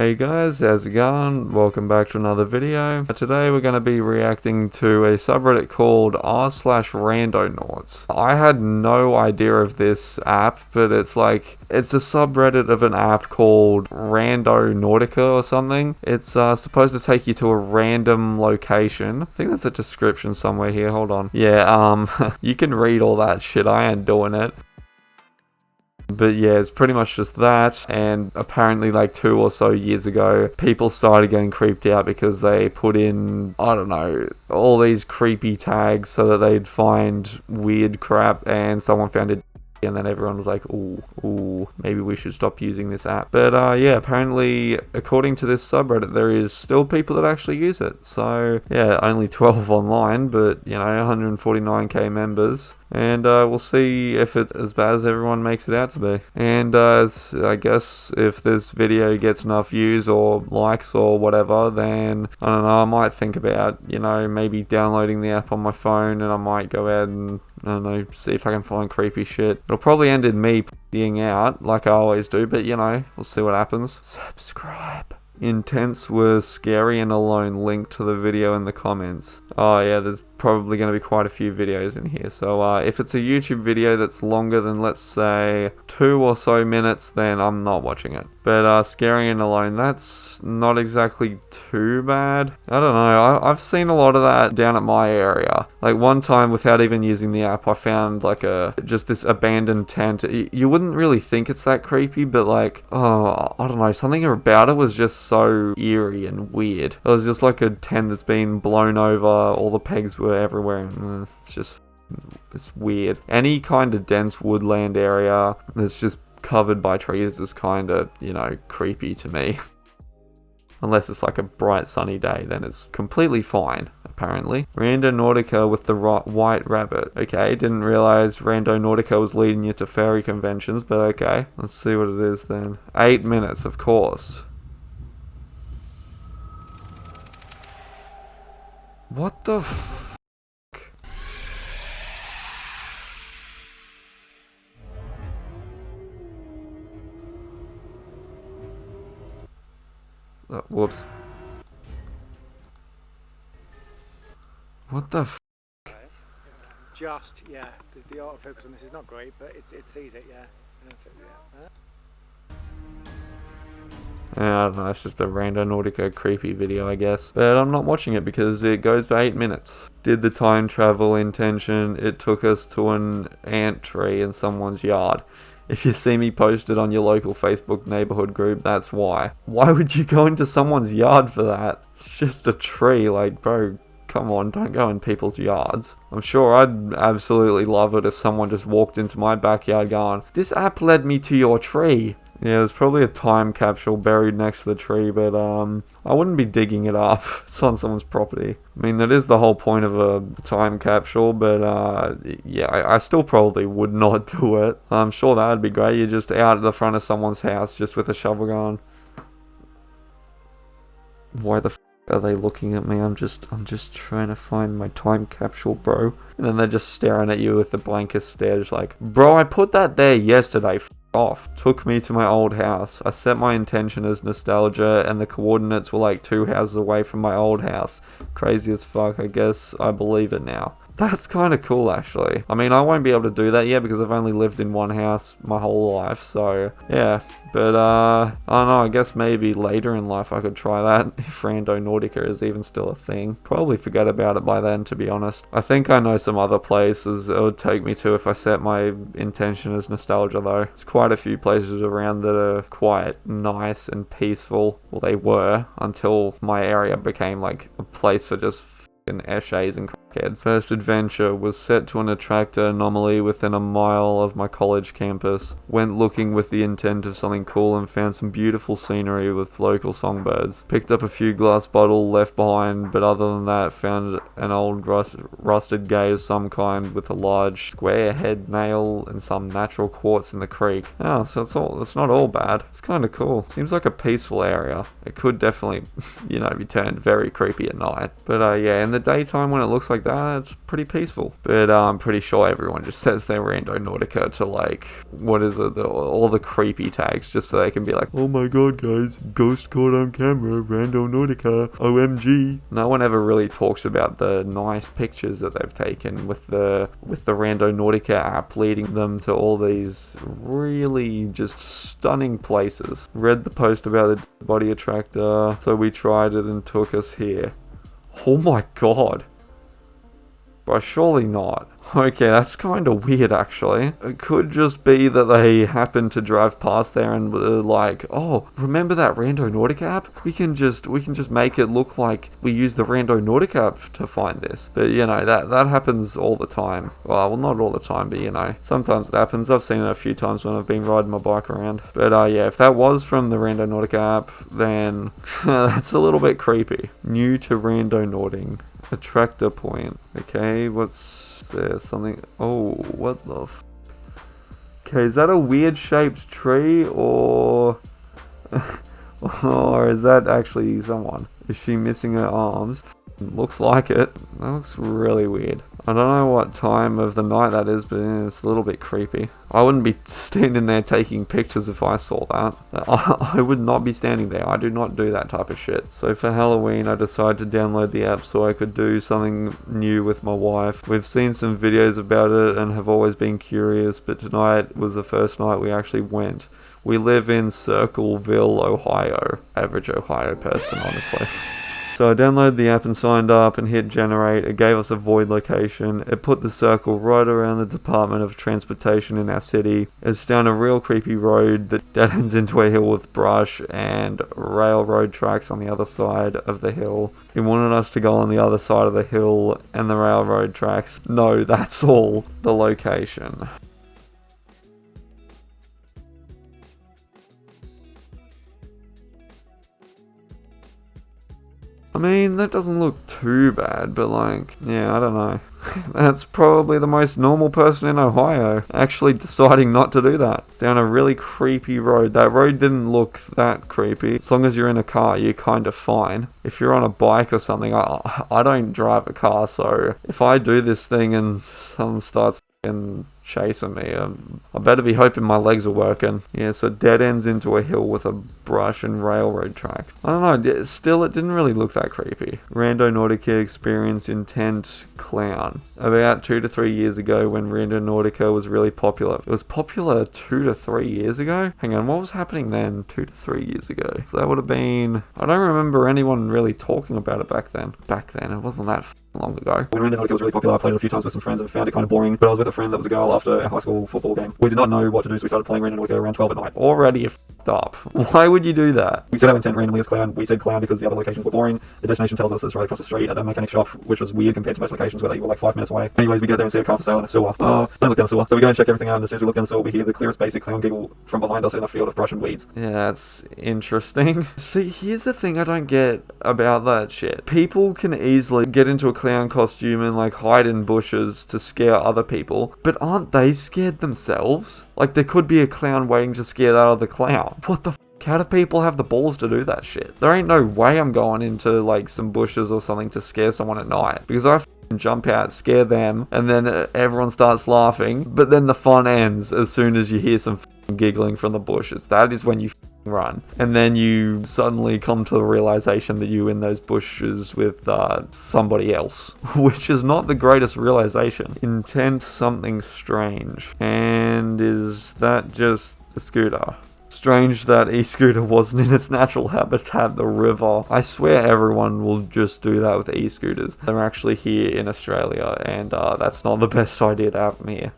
Hey guys, how's it going? Welcome back to another video. Today we're going to be reacting to a subreddit called r/randonauts. I had no idea of this app, but it's a subreddit of an app called Randonautica or something. It's supposed to take you to a random location. I think there's a description somewhere here, hold on. Yeah, you can read all that shit, I ain't doing it. But yeah, it's pretty much just that, and apparently like 2 or so years ago, people started getting creeped out because they put in, I don't know, all these creepy tags so that they'd find weird crap, and someone found it, and then everyone was like, ooh, maybe we should stop using this app. But yeah, apparently, according to this subreddit, there is still people that actually use it. So yeah, only 12 online, but you know, 149k members. And we'll see if it's as bad as everyone makes it out to be. And I guess if this video gets enough views or likes or whatever, then I don't know, I might think about, you know, maybe downloading the app on my phone, and I might go out and, I don't know, see if I can find creepy shit. It'll probably end in me p***ing out like I always do, but you know, we'll see what happens. Subscribe. Intense was scary and alone. Link to the video in the comments. Oh yeah, there's probably going to be quite a few videos in here. So if it's a YouTube video that's longer than, let's say, 2 or so minutes, then I'm not watching it. But scary and alone, that's not exactly too bad. I don't know, I've seen a lot of that down at my area. Like one time, without even using the app, I found like just this abandoned tent. You wouldn't really think it's that creepy, but like, oh, I don't know, something about it was just so eerie and weird. It was just like a tent that's been blown over, all the pegs were everywhere, and it's weird. Any kind of dense woodland area that's just covered by trees is kind of, you know, creepy to me. Unless it's like a bright sunny day, then it's completely fine, apparently. Randonautica with the white rabbit. Okay, didn't realize Randonautica was leading you to fairy conventions, but okay. Let's see what it is then. 8 minutes, of course. What the f***? Whoops. What the f***? Just, yeah, the autofocus on this is not great, but it sees it, yeah. I don't know, it's just a Randonautica creepy video, I guess. But I'm not watching it because it goes for 8 minutes. Did the time travel intention, it took us to an ant tree in someone's yard. If you see me posted on your local Facebook neighborhood group, that's why. Why would you go into someone's yard for that? It's just a tree, like, bro, come on, don't go in people's yards. I'm sure I'd absolutely love it if someone just walked into my backyard going, "This app led me to your tree." Yeah, there's probably a time capsule buried next to the tree, but I wouldn't be digging it up. It's on someone's property. I mean, that is the whole point of a time capsule, but yeah, I still probably would not do it. I'm sure that would be great. You're just out at the front of someone's house just with a shovel going. Why the f are they looking at me? I'm just trying to find my time capsule, bro. And then they're just staring at you with the blankest stare, just like, bro, I put that there yesterday. Off. Took me to my old house. I set my intention as nostalgia, and the coordinates were like 2 houses away from my old house. Crazy as fuck. I guess I believe it now. That's kind of cool, actually. I mean, I won't be able to do that yet because I've only lived in one house my whole life, so yeah. But I don't know, I guess maybe later in life I could try that if Randonautica is even still a thing. Probably forget about it by then, to be honest. I think I know some other places it would take me to if I set my intention as nostalgia, though. There's quite a few places around that are quite nice and peaceful. Well, they were, until my area became like a place for just f***ing eshays and crackheads. First adventure was set to an attractor anomaly within a mile of my college campus. Went looking with the intent of something cool and found some beautiful scenery with local songbirds. Picked up a few glass bottles left behind, but other than that found an old rusted gate of some kind with a large square head nail and some natural quartz in the creek. Oh, so it's not all bad. It's kind of cool. Seems like a peaceful area. It could definitely, you know, be turned very creepy at night. But yeah, in the the daytime when it looks like that, it's pretty peaceful. But I'm pretty sure everyone just says they're Randonautica to like, what is it, all the creepy tags, just so they can be like, oh my god guys, ghost caught on camera, Randonautica, OMG. No one ever really talks about the nice pictures that they've taken with the Randonautica app leading them to all these really just stunning places. Read the post about the body attractor, so we tried it and took us here. Oh my god. But surely not. Okay, that's kind of weird actually. It could just be that they happened to drive past there and were like, oh, remember that Randonautica app? We can just make it look like we use the Randonautica app to find this. But you know, that happens all the time. Well, not all the time, but you know, sometimes it happens. I've seen it a few times when I've been riding my bike around. But yeah, if that was from the Randonautica app, then that's a little bit creepy. New to randonauting. Attractor point. Okay, what's there? Something. Oh, what the f. Okay, is that a weird shaped tree or. Or is that actually someone? Is she missing her arms? Looks like it. That looks really weird. I don't know what time of the night that is, but it's a little bit creepy. I wouldn't be standing there taking pictures if I saw that. I would not be standing there. I do not do that type of shit. So for Halloween, I decided to download the app so I could do something new with my wife. We've seen some videos about it and have always been curious, but tonight was the first night we actually went. We live in Circleville, Ohio. Average Ohio person, honestly. So I downloaded the app and signed up and hit generate. It gave us a void location. It put the circle right around the Department of Transportation in our city. It's down a real creepy road that dead ends into a hill with brush and railroad tracks on the other side of the hill. He wanted us to go on the other side of the hill and the railroad tracks. No, that's all the location. I mean, that doesn't look too bad, but like, yeah, I don't know. That's probably the most normal person in Ohio, actually deciding not to do that. It's down a really creepy road. That road didn't look that creepy. As long as you're in a car, you're kind of fine. If you're on a bike or something, I don't drive a car, so if I do this thing and someone starts and chasing me, I better be hoping my legs are working. Yeah, so dead ends into a hill with a brush and railroad track. I don't know, still it didn't really look that creepy. Randonautica experience intent clown. About 2 to 3 years ago when Randonautica was really popular. It was popular 2 to 3 years ago? Hang on, what was happening then 2 to 3 years ago? So that would have been... I don't remember anyone really talking about it back then. Back then, it wasn't that long ago. When Randonautica was really popular, I played it a few times with some friends and found it kind of boring, but I was with a friend that was a girl after our high school football game. We did not know what to do, so we started playing Randonautica around 12 at night. Already f***ed up. Why would you do that? We set our intent randomly as clown. We said clown because the other locations were boring. The destination tells us it's right across the street at the mechanic shop, which was weird compared to most locations where they were like 5 minutes away. Anyways, we get there and see a car for sale in a sewer. Don't look down the sewer. So we go and check everything out, and as soon as we look down the sewer, we hear the clearest basic clown giggle from behind us in a field of brush and weeds. Yeah, that's interesting. See, here's the thing I don't get about that shit. People can easily get into a clown costume and like hide in bushes to scare other people, but aren't they scared themselves? Like there could be a clown waiting to scare that other clown. What the f***? How do people have the balls to do that shit? There ain't no way I'm going into like some bushes or something to scare someone at night, because I jump out, scare them, and then everyone starts laughing, but then the fun ends as soon as you hear some giggling from the bushes. That is when you run, and then you suddenly come to the realization that you're in those bushes with somebody else, which is not the greatest realization. Intent something strange. And is that just a scooter? Strange that e-scooter wasn't in its natural habitat, the river. I swear everyone will just do that with e-scooters. They're actually here in Australia, and that's not the best idea to have them here.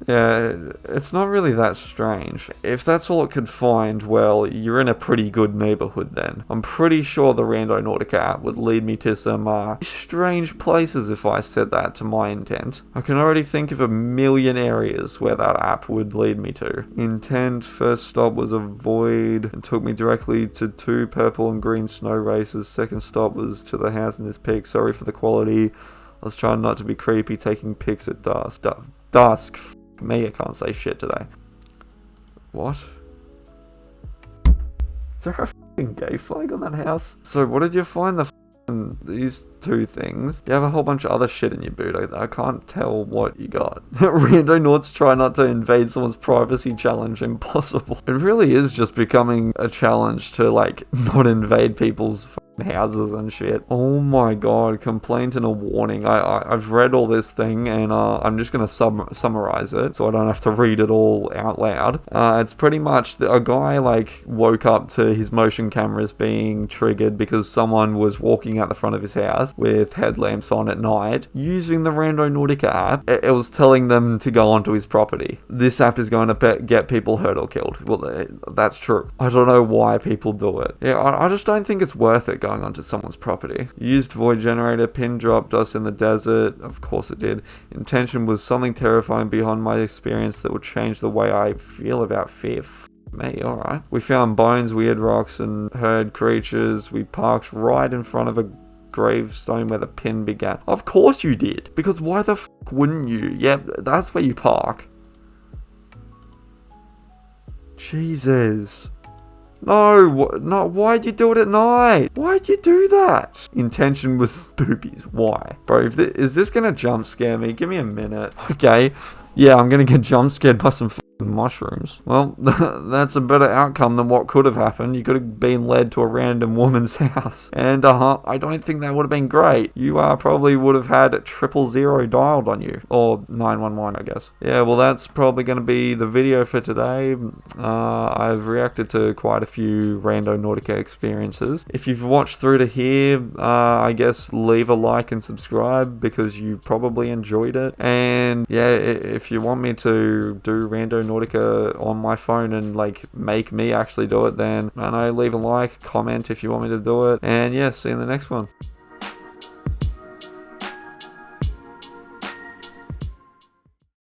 Yeah, it's not really that strange. If that's all it could find, well, you're in a pretty good neighborhood then. I'm pretty sure the Randonautica app would lead me to some strange places if I said that to my intent. I can already think of a million areas where that app would lead me to. Intent, first stop was a void and took me directly to 2 purple and green snow races. Second stop was to the house in this peak. Sorry for the quality. I was trying not to be creepy, taking pics at dusk. Dusk. Me, I can't say shit today. What? Is there a f***ing gay flag on that house? So what did you find the these two things. You have a whole bunch of other shit in your boot. I can't tell what you got. Randonauts try not to invade someone's privacy challenge impossible. It really is just becoming a challenge to like not invade people's houses and shit. Oh my god, complaint and a warning. I've read all this thing and I'm just gonna summarize it so I don't have to read it all out loud. It's pretty much a guy like woke up to his motion cameras being triggered because someone was walking out the front of his house with headlamps on at night using the Randonautica app. It was telling them to go onto his property. This app is going to get people hurt or killed. Well, that's true. I don't know why people do it. Yeah, I just don't think it's worth it going onto someone's property. Used void generator, pin dropped us in the desert. Of course it did. Intention was something terrifying beyond my experience that would change the way I feel about fear. Me, alright. We found bones, weird rocks, and heard creatures. We parked right in front of a gravestone where the pin began. Of course you did, because why the f wouldn't you? Yeah, that's where you park. Jesus. No, why'd you do it at night? Why'd you do that? Intention was boobies. Why? Bro, is this gonna jump scare me? Give me a minute. Okay. Yeah, I'm gonna get jump scared by some mushrooms. Well, that's a better outcome than what could have happened. You could have been led to a random woman's house. And I don't think that would have been great. You probably would have had 000 dialed on you. Or 911, I guess. Yeah, well, that's probably going to be the video for today. I've reacted to quite a few Randonautica experiences. If you've watched through to here, I guess leave a like and subscribe because you probably enjoyed it. And yeah, if you want me to do Randonautica on my phone and like make me actually do it, then I know, leave a like, comment if you want me to do it, and yeah, see you in the next one.